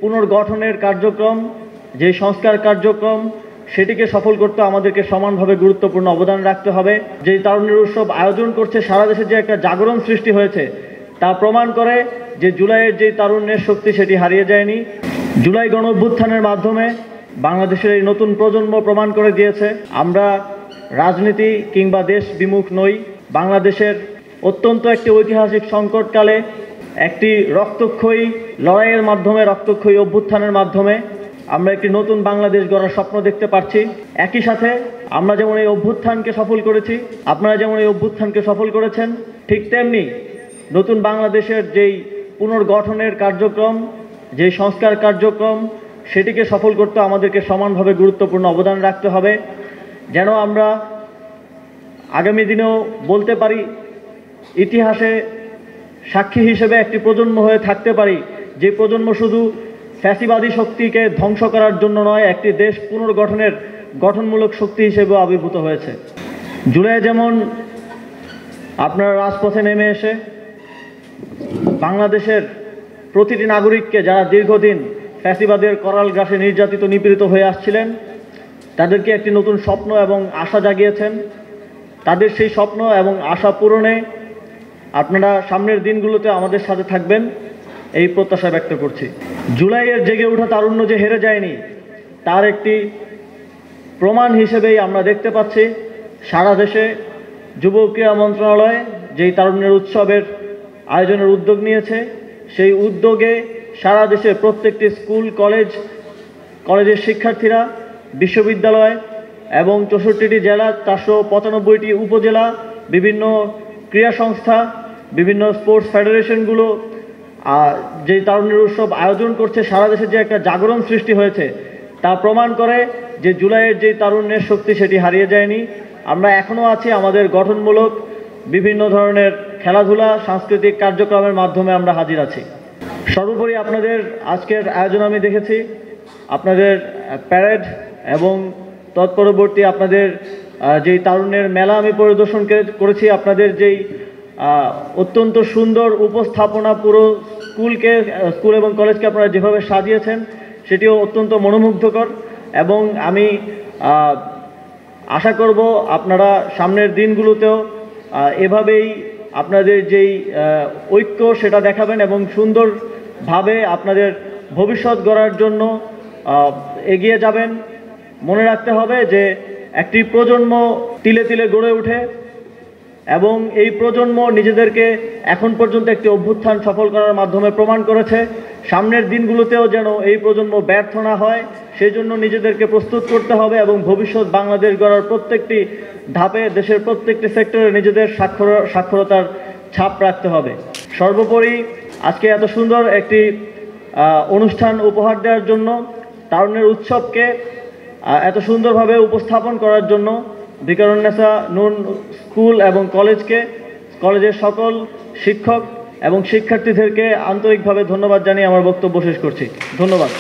পুনর্গঠনের কার্যক্রম, যে সংস্কার কার্যক্রম, সেটিকে সফল করতে আমাদেরকে সমানভাবে গুরুত্বপূর্ণ অবদান রাখতে হবে। যে তারুণ্যের উৎসব আয়োজন করছে, সারা দেশে যে একটা জাগরণ সৃষ্টি হয়েছে তা প্রমাণ করে যে জুলাইয়ের যে তারুণ্যের শক্তি সেটি হারিয়ে যায়নি। জুলাই গণ অভ্যুত্থানের মাধ্যমে বাংলাদেশের এই নতুন প্রজন্ম প্রমাণ করে দিয়েছে আমরা রাজনীতি কিংবা দেশ বিমুখ নই। বাংলাদেশের অত্যন্ত একটি ঐতিহাসিক সংকটকালে একটি রক্তক্ষয়ী লড়াইয়ের মাধ্যমে, রক্তক্ষয়ী অভ্যুত্থানের মাধ্যমে আমরা একটি নতুন বাংলাদেশ গড়ার স্বপ্ন দেখতে পাচ্ছি। একই সাথে আমরা যেমন এই অভ্যুত্থানকে সফল করেছি, আপনারা যেমন এই অভ্যুত্থানকে সফল করেছেন, ঠিক তেমনি নতুন বাংলাদেশের যেই পুনর্গঠনের কার্যক্রম, যে সংস্কার কার্যক্রম, সেটিকে সফল করতে আমাদেরকে সমানভাবে গুরুত্বপূর্ণ অবদান রাখতে হবে, যেন আমরা আগামী দিনেও বলতে পারি, ইতিহাসে সাক্ষী হিসেবে একটি প্রজন্ম হয়ে থাকতে পারি, যে প্রজন্ম শুধু ফ্যাসিবাদী শক্তিকে ধ্বংস করার জন্য নয়, একটি দেশ পুনর্গঠনের গঠনমূলক শক্তি হিসেবেও আবির্ভূত হয়েছে। জুলাই যেমন আপনারা রাজপথে নেমে এসে বাংলাদেশের প্রতিটি নাগরিককে, যারা দীর্ঘদিন ফ্যাসিবাদের করাল গ্রাসে নির্যাতিত নিপীড়িত হয়ে আসছিলেন, তাদেরকে একটি নতুন স্বপ্ন এবং আশা জাগিয়েছেন। তাদের সেই স্বপ্ন এবং আশা পূরণে আপনারা সামনের দিনগুলোতে আমাদের সাথে থাকবেন, এই প্রত্যাশা ব্যক্ত করছি। জুলাইয়ের জেগে ওঠা তারুণ্য যে হেরে যায়নি, তার একটি প্রমাণ হিসেবেই আমরা দেখতে পাচ্ছি সারা দেশে যুব ক্রীড়া মন্ত্রণালয় যেই তারুণ্যের উৎসবের আয়োজনের উদ্যোগ নিয়েছে, সেই উদ্যোগে সারা দেশের প্রত্যেকটি স্কুল, কলেজের শিক্ষার্থীরা, বিশ্ববিদ্যালয় এবং 64টি জেলা, 495টি উপজেলা, বিভিন্ন ক্রীড়া সংস্থা, বিভিন্ন স্পোর্টস ফেডারেশনগুলো যেই তারুণ্যের উৎসব আয়োজন করছে, সারা দেশে যে একটা জাগরণ সৃষ্টি হয়েছে তা প্রমাণ করে যে জুলাইয়ের যে তারুণ্যের শক্তি সেটি হারিয়ে যায়নি। আমরা এখনও আছি, আমাদের গঠনমূলক বিভিন্ন ধরনের খেলাধুলা, সাংস্কৃতিক কার্যক্রমের মাধ্যমে আমরা হাজির আছি। সর্বোপরি আপনাদের আজকের আয়োজন আমি দেখেছি, আপনাদের প্যারেড এবং তৎপরবর্তী আপনাদের যেই তারুণ্যের মেলা আমি পরিদর্শন করেছি, আপনাদের যেই অত্যন্ত সুন্দর উপস্থাপনা, পুরো স্কুল এবং কলেজকে আপনারা যেভাবে সাজিয়েছেন সেটিও অত্যন্ত মনোমুগ্ধকর। এবং আমি আশা করব আপনারা সামনের দিনগুলোতেও এভাবেই আপনাদের যেই ঐক্য সেটা দেখাবেন এবং সুন্দরভাবে আপনাদের ভবিষ্যৎ গড়ার জন্য এগিয়ে যাবেন। মনে রাখতে হবে যে একটি প্রজন্ম তিলে তিলে গড়ে ওঠে এবং এই প্রজন্ম নিজেদেরকে এখন পর্যন্ত একটি অভ্যুত্থান সফল করার মাধ্যমে প্রমাণ করেছে। সামনের দিনগুলোতেও যেন এই প্রজন্ম ব্যর্থ না হয়, সেই জন্য নিজেদেরকে প্রস্তুত করতে হবে এবং ভবিষ্যৎ বাংলাদেশ গড়ার প্রত্যেকটি ধাপে, দেশের প্রত্যেকটি সেক্টরে নিজেদের সাক্ষরতার ছাপ রাখতে হবে। সর্বোপরি আজকে এত সুন্দর একটি অনুষ্ঠান উপহার দেওয়ার জন্য, তারুণ্যের উৎসবকে এত সুন্দরভাবে উপস্থাপন করার জন্য ভিকারুন্নেসা নূন স্কুল এবং কলেজের সকল শিক্ষক এবং শিক্ষার্থীদেরকে আন্তরিকভাবে ধন্যবাদ জানিয়ে আমার বক্তব্য শেষ করছি। ধন্যবাদ।